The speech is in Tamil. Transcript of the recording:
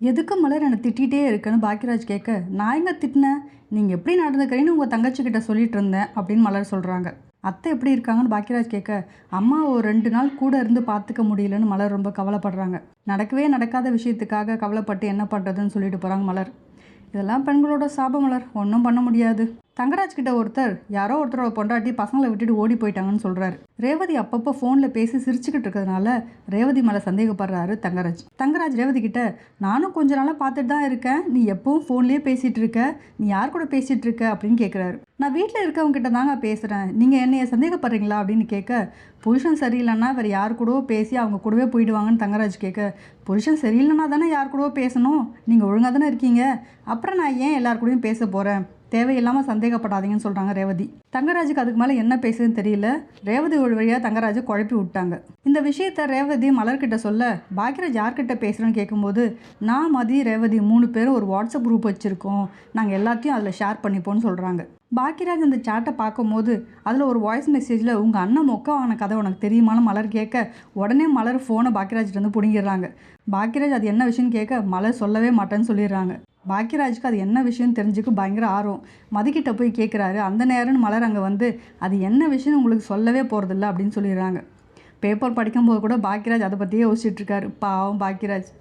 எதுக்கு மலர் என்னை திட்டிகிட்டே இருக்குன்னு பாக்கியராஜ் கேட்க, நான் எங்க திட்டினேன், நீங்கள் எப்படி நடந்துக்கிறீன்னு உங்கள் தங்கச்சிக்கிட்ட சொல்லிட்டு இருந்தேன் அப்படின்னு மலர் சொல்கிறாங்க. அத்தை எப்படி இருக்காங்கன்னு பாக்கியராஜ் கேட்க, அம்மா ஒரு 2 நாள் கூட இருந்து பார்த்துக்க முடியலன்னு மலர் ரொம்ப கவலைப்படுறாங்க. நடக்கவே நடக்காத விஷயத்துக்காக கவலைப்பட்டு என்ன பண்ணுறதுன்னு சொல்லிட்டு போகிறாங்க மலர். இதெல்லாம் பெண்களோட சாபம் மலர், ஒன்றும் பண்ண முடியாது. தங்கராஜ் கிட்ட ஒருத்தர் யாரோ ஒருத்தரோட பொண்டாட்டி பசங்களை விட்டுட்டு ஓடி போயிட்டாங்கன்னு சொல்கிறாரு. ரேவதி அப்பப்போ ஃபோனில் பேசி சிரிச்சுக்கிட்டு இருக்கிறதுனால ரேவதி மேலே சந்தேகப்படுறாரு தங்கராஜ். தங்கராஜ் ரேவதி கிட்ட, நானும் கொஞ்ச நாளாக பார்த்துட்டு தான் இருக்கேன், நீ எப்பவும் ஃபோன்லேயே பேசிகிட்டு இருக்க, நீ யார் கூட பேசிகிட்டு இருக்க அப்படின்னு கேட்குறாரு. நான் வீட்டில் இருக்கவங்க கிட்ட தாங்க பேசுகிறேன், நீங்கள் என்னைய சந்தேகப்படுறீங்களா அப்படின்னு கேட்க, புருஷன் சரியில்லைன்னா வேறு யார் கூடவோ பேசி அவங்க கூடவே போயிடுவாங்கன்னு தங்கராஜ் கேட்க, புருஷன் சரியில்லைன்னா தானே யார் கூடவோ பேசணும், நீங்கள் ஒழுங்காக தானே இருக்கீங்க, அப்புறம் நான் ஏன் எல்லார் கூடயும் பேச போகிறேன், தேவையில்லாமல் சந்தேகப்படாதீங்கன்னு சொல்கிறாங்க ரேவதி. தங்கராஜுக்கு அதுக்கு மேலே என்ன பேசுதுன்னு தெரியல. ரேவதி ஒரு வழியாக தங்கராஜை குழப்பி விட்டாங்க. இந்த விஷயத்த ரேவதி மலர்கிட்ட சொல்ல, பாக்கியராஜ் யார்கிட்ட பேசுகிறேன்னு கேட்கும்போது, நான் மதி ரேவதி 3 பேரும் ஒரு வாட்ஸ்அப் குரூப் வச்சுருக்கோம், நாங்கள் எல்லாத்தையும் அதில் ஷேர் பண்ணிப்போன்னு சொல்கிறாங்க. பாக்கியராஜ் அந்த சேட்டை பார்க்கும்போது அதில் ஒரு வாய்ஸ் மெசேஜில், உங்கள் அண்ணன் மொக்க வாங்கின கதை உனக்கு தெரியுமான்னு மலர் கேட்க, உடனே மலர் ஃபோனை பாக்கியராஜ்கிட்ட வந்து பிடிங்கிடுறாங்க. பாக்கியராஜ் அது என்ன விஷயம்னு கேட்க, மலர் சொல்லவே மாட்டேன்னு சொல்லிடுறாங்க. பாக்கியராஜுக்கு அது என்ன விஷயம்னு தெரிஞ்சுக்க பயங்கர ஆர்வம். மதிக்கிட்ட போய் கேட்குறாரு. அந்த நேரம்னு மலர் அங்கே வந்து, அது என்ன விஷயம்னு உங்களுக்கு சொல்லவே போகிறதில்ல அப்படின்னு சொல்லிடுறாங்க. பேப்பர் படிக்கும்போது கூட பாக்கியராஜ் அதை பற்றியே யோசிச்சுட்ருக்காரு. பாவம் பாக்கியராஜ்.